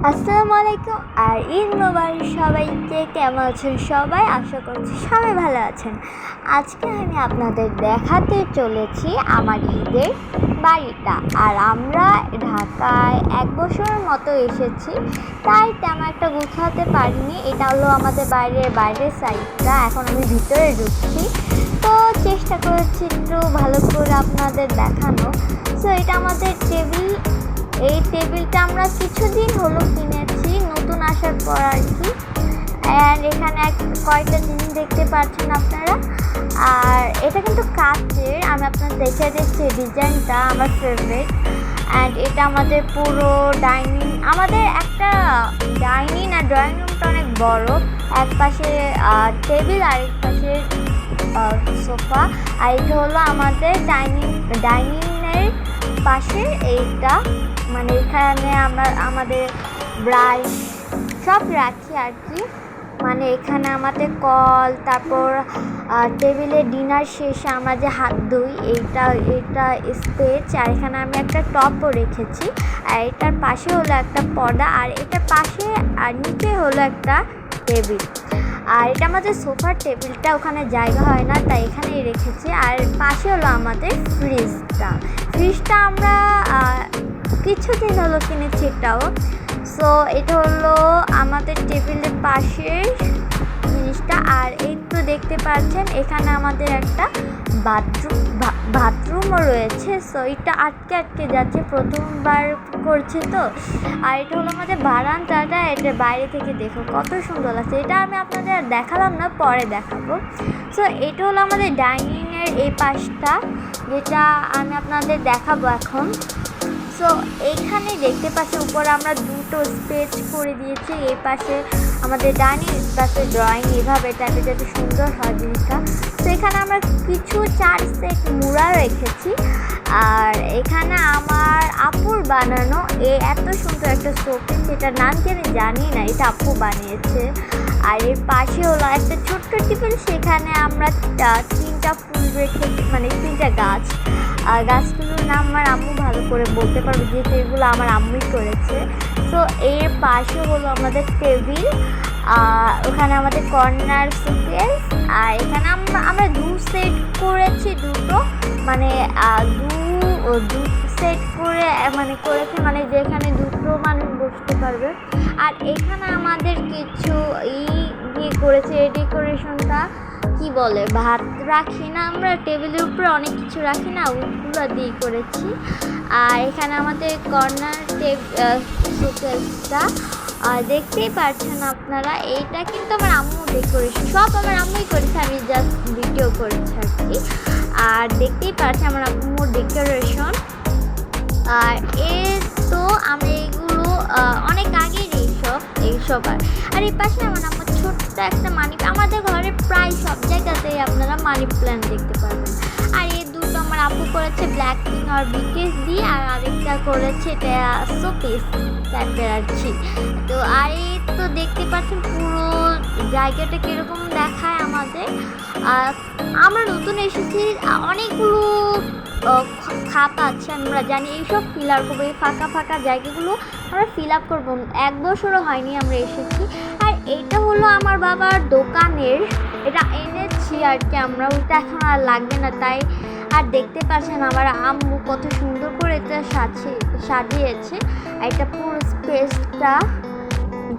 আসসালামু আলাইকুম আর ঈদ মোবারক সবাইকে। কেমন আছেন সবাই? আশা করছি সবাই ভালো আছেন। আজকে আমি আপনাদের দেখাতে চলেছি আমার ঈদের বাড়িটা। আর আমরা ঢাকায় 1 বছরের মতো এসেছি, তাই তেমন একটা গুছাতে পারিনি। এটা হলো আমাদের বাইরের সাইডটা। এখন আমি ভিতরে ঢুকছি, তো চেষ্টা করেছি একটু ভালো করে আপনাদের দেখানো। সো এটা আমাদের টেবিল। এই টেবিলটা আমরা কিছুদিন হলো কিনেছি, নতুন আসার পর আর কি। অ্যান্ড এখানে কয়েকটা জিনিস দেখতে পাচ্ছেন আপনারা। আর এটা কিন্তু কাচের। আমি আপনার দেখে দিচ্ছি ডিজাইনটা, আমার ফেভারিট। অ্যান্ড এটা আমাদের পুরো ডাইনিং, আমাদের একটা ডাইনিং আর ড্রয়িং রুমটা অনেক বড়। এক পাশে টেবিল আর এক পাশে সোফা। আর এটা হলো আমাদের ডাইনিংয়ের পাশে এইটা, মানে এখানে আমরা আমাদের ব্রাশ সব রাখি আর কি। মানে এখানে আমাদের কল, তারপর টেবিলে ডিনার শেষে আমরা যে হাত ধুই, এইটা স্পেচ। আর এখানে আমি একটা টপও রেখেছি। আর এটার পাশে হলো একটা পর্দা, আর এটার পাশে আর নিচে হলো একটা টেবিল। আর এটা আমাদের সোফার টেবিলটা, ওখানে জায়গা হয় না তাই এখানেই রেখেছি। আর পাশে হলো আমাদের ফ্রিজটা আমরা কিছুদিন হলো কিনেছি এটাও। সো এটা হলো আমাদের টেবিলের পাশের জিনিসটা। আর এই তো দেখতে পাচ্ছেন এখানে আমাদের একটা বাথরুমও রয়েছে। সো এটা আটকে যাচ্ছে, প্রথমবার করছে তো। আর এটা হলো আমাদের বারান্দাটা। এটা বাইরে থেকে দেখো কত সুন্দর লাগছে। এটা আমি আপনাদের দেখালাম না, পরে দেখাবো। সো এটা হলো আমাদের ডাইনিংয়ের এই পাশটা, যেটা আমি আপনাদের দেখাবো এখন। সো এইখানে দেখতে পাচ্ছি উপরে আমরা দুটো স্পেচ করে দিয়েছি। এই পাশে আমাদের ডাইনিং, পাশে ড্রয়িং, এভাবে টাইপের যাতে সুন্দর হয় জিনিসটা। তো এখানে আমরা কিছু 4 সেট মুড়া রেখেছি। আর এখানে আমার আপুর বানানো এত সুন্দর একটা শোপিস, এটার নাম কি আমি জানি না, এটা আপু বানিয়েছে। আর এর পাশে হলো একটা ছোট্ট টেবিল, সেখানে আমরা 3টা ফুল রেখে, মানে 3টা গাছ। আর গাছগুলোর নাম আমার আম্মু ভালো করে বলতে পারবে, যেহেতু এগুলো আমার আম্মুই করেছে। তো এর পাশে হলো আমাদের টেবিল, ওখানে আমাদের কর্নার সুকেস। আর এখানে আমরা 2 সেট করেছি, দুটো মানে দু সেট করে করেছি, মানে যেখানে দুটো মানুষ বসতে পারবে। আর এখানে আমাদের কিছু দিয়ে করেছে, এই ডেকোরেশনটা কি বলে, ভাত রাখি না আমরা টেবিলের উপরে, অনেক কিছু রাখি না, ওইগুলো দিয়ে করেছি। আর এখানে আমাদের কর্নার শোকেসটা দেখতেই পাচ্ছেন আপনারা। এইটা কিন্তু আমার আম্মু ডেকোরেশন, সব আমার আম্মুই করেছে, আমি জাস্ট ভিডিও করেছি আর কি। আর দেখতেই পাচ্ছি আমার আম্মুর ডেকোরেশন। আর তো আমরা এগুলো অনেক আগের এইসব। আর এই পাশে আমার আম্মুর ছোট্ট একটা আমাদের ঘরে প্রায় সব জায়গাতেই আপনারা মানি প্ল্যান্ট দেখতে পারবেন। আর এই দুটো আমার আপু করেছে ব্ল্যাক পিঙ্ক আর বিকেস দিয়ে, আর আরেকটা করেছে এটা শোপিস টাইপের আর কি। তো আর এই তো দেখতে পাচ্ছেন পুরো জায়গাটা কীরকম দেখায় আমাদের। আমরা নতুন এসেছি, অনেকগুলো খাপ আছে, আমরা জানি এইসব ফিল আপ করবো, এই ফাঁকা জায়গাগুলো আমরা ফিল আপ করবো। 1 বছরও হয়নি আমরা এসেছি। আর এইটা হলো আমার বাবার দোকানের, এটা এনেছি আর কি আমরা, ওইটা এখন আর লাগবে না তাই। আর দেখতে পাচ্ছেন আমার আম্মু কত সুন্দর করে এটা সাজিয়েছে। আর এটা পুরো স্পেসটা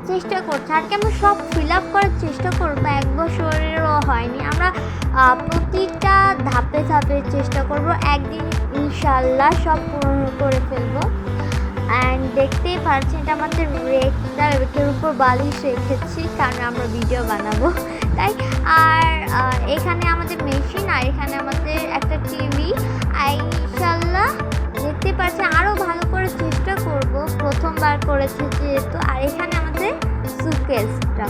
চেষ্টা করছে আর কি, আমরা সব ফিল আপ করার চেষ্টা করবো। 1 বছরেরও হয়নি, আমরা প্রতিটা ধাপে চেষ্টা করবো, একদিন ইনশাল্লাহ সব পূরণ করে ফেলবো। অ্যান্ড দেখতেই পাচ্ছেন এটা আমাদের রেকের উপর বালিশ রেখেছি, কারণ আমরা ভিডিও বানাবো তাই। আর এখানে আমাদের মেশিন, আর এখানে আমাদের একটা টিভি। ইনশাল্লাহ দেখতে পাচ্ছেন আরও ভালো করে চেষ্টা করব, প্রথমবার করেছি যেহেতু। আর এখানে আমাদের সুকেসটা,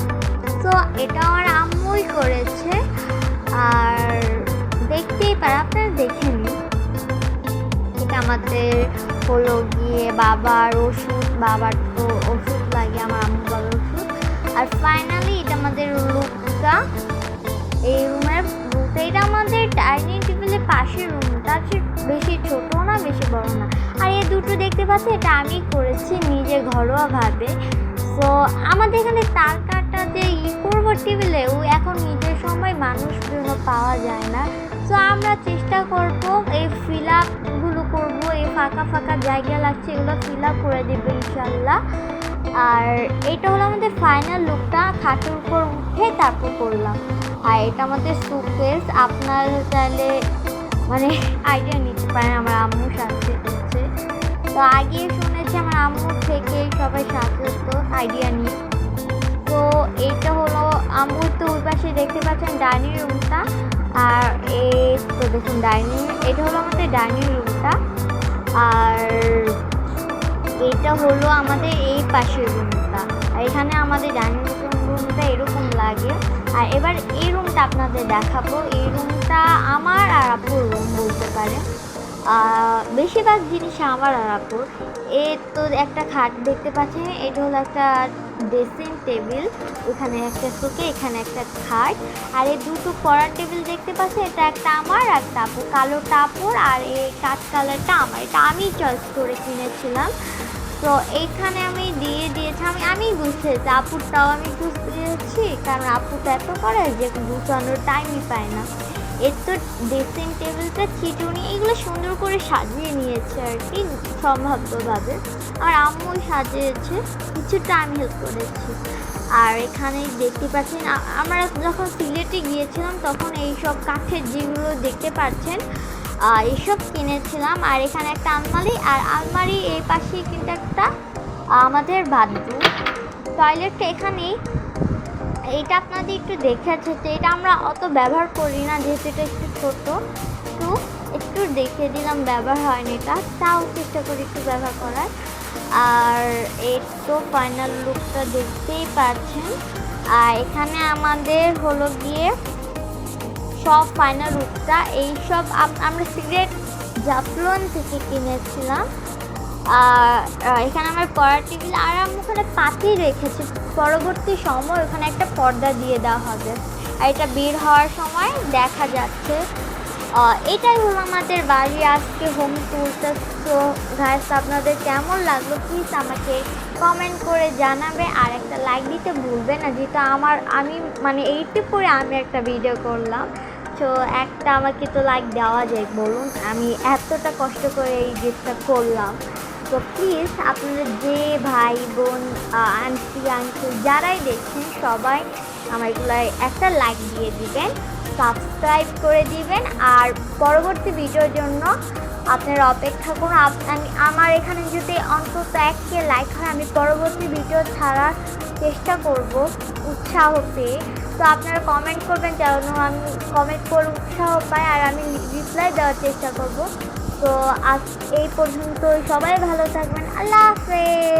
তো এটা আমার আম্মুই করেছে। আর দেখতেই পারেন, আপনারা দেখে নিন। এটা আমাদের হলো গিয়ে বাবার তো ওষুধ লাগে, আমার আম্মু বাবার ওষুধ। আর ফাইনালি এটা আমাদের রুমটা, এই রুমের এটা আমাদের ডাইনিং টেবিলের পাশের রুমটা, বেশি ছোটো না না বেশি বড় না। আর এই দুটো দেখতে পাচ্ছি এটা আমি করেছি নিজে ঘরোয়াভাবে। সো আমাদের এখানে তার কাটা যে করবো টেবিলে এখন নিজের সময় মানুষ পাওয়া যায় না। সো আমরা চেষ্টা করব এই ফিল আপগুলো করবো, এই ফাঁকা ফাঁকা জায়গা লাগছে এগুলো ফিল আপ করে দেবো ইনশাল্লাহ। আর এটা হলো আমাদের ফাইনাল লুকটা, খাটের উপর উঠে তারপর করলাম। আর এটা আমাদের সুটকেস, আপনার চাইলে মানে আইডিয়া নিতে পারেন আমার আম্মু সাজিয়েছে। তো আগে শুনেছি আমার আম্মুর থেকে সবাই সাজাতো, আইডিয়া নিই। তো এইটা হলো আম্মুর, তো ওই পাশে দেখতে পাচ্ছেন ডাইনিং রুমটা। আর এই তো দেখুন ডাইনিং, এটা হলো আমাদের ডাইনিং রুমটা। আর এটা হলো আমাদের এই পাশের রুমটা। আর এখানে আমাদের ডাইনিং রুমটা এরকম লাগে। আর এবার এই রুমটা আপনাদের দেখাবো। এই রুমটা আমার আর আপুর রুম বলতে পারে, বেশিরভাগ জিনিস আমার আর আপুর। এই তো একটা খাট দেখতে পাচ্ছেন, এটা হলো একটা ড্রেসিং টেবিল, ওখানে একটা শোকে, এখানে একটা খাট। আর এই দুটো পড়ার টেবিল দেখতে পাচ্ছেন, এটা একটা আমার আর একটা আপুর, কালোটা আপুর আর এই কাঠ কালারটা আমার। এটা আমি চয়েস করে কিনেছিলাম। তো এইখানে আমি দিয়েছি, আমি বুঝতেছি আপুরটাও আমি বুঝতেছি, কারণ আপুটা এত করে যে গুছানোর টাইমই পায় না। এর তো ড্রেসিং টেবিলটা চিটুনি এগুলো সুন্দর করে সাজিয়ে নিয়েছে আর কি সম্ভাব্যভাবে। আর আম্মু সাজিয়েছে, কিছুটা আমি হেল্প করেছি। আর এখানে দেখতে পাচ্ছেন আমরা যখন সিলেটে গিয়েছিলাম তখন এইসব কাঠের যেগুলো দেখতে পাচ্ছেন এইসব কিনেছিলাম। আর এখানে একটা আলমারি, আর আলমারি এই পাশে কিন্তু একটা আমাদের বাথরুম, টয়লেটটা এখানেই। এইটা আপনাদের একটু দেখাচ্ছে, এটা আমরা অত ব্যবহার করি না যেহেতু এটা একটু ছোটো, একটু দেখে দিলাম, ব্যবহার হয়নি এটা, তাও চেষ্টা করি একটু ব্যবহার করার। আর এই তো ফাইনাল লুকটা দেখতেই পাচ্ছেন। আর এখানে আমাদের হলো গিয়ে সব ফাইনাল লুকটা, এইসব আমরা সিগারেট জাফলন থেকে কিনেছিলাম। এখানে আমার পড়ার টেবিল, আর আমি ওখানে পাতি রেখেছি, পরবর্তী সময় ওখানে একটা পর্দা দিয়ে দেওয়া হবে। আর এটা বের হওয়ার সময় দেখা যাচ্ছে। এটাই হলো আমাদের বাড়ি আজকে হোম টুরটা। তো গাইস আপনাদের কেমন লাগলো প্লিজ আমাকে কমেন্ট করে জানাবে, আর একটা লাইক দিতে ভুলবে না, যেহেতু আমি মানে এইটি পরে আমি একটা ভিডিও করলাম। তো একটা আমাকে তো লাইক দেওয়া যায় বলুন, আমি এতটা কষ্ট করে এই গিফটটা করলাম। তো প্লিজ আপনাদের যে ভাই বোন আন্টি আঙ্কেল যারাই দেখছেন সবাই আমার এগুলোয় একটা লাইক দিয়ে দিবেন, সাবস্ক্রাইব করে দিবেন। আর পরবর্তী ভিডিওর জন্য আপনারা অপেক্ষা করুন। আমার এখানে যদি অন্তত 1K লাইক হয় আমি পরবর্তী ভিডিও ছাড়ার চেষ্টা করব উৎসাহ পেয়ে। তো আপনারা কমেন্ট করবেন যেন আমি কমেন্ট করে উৎসাহ পাই, আর আমি রিপ্লাই দেওয়ার চেষ্টা করব। তো আজ এই পর্যন্ত, সবাই ভালো থাকবেন, আল্লাহ হাফেজ।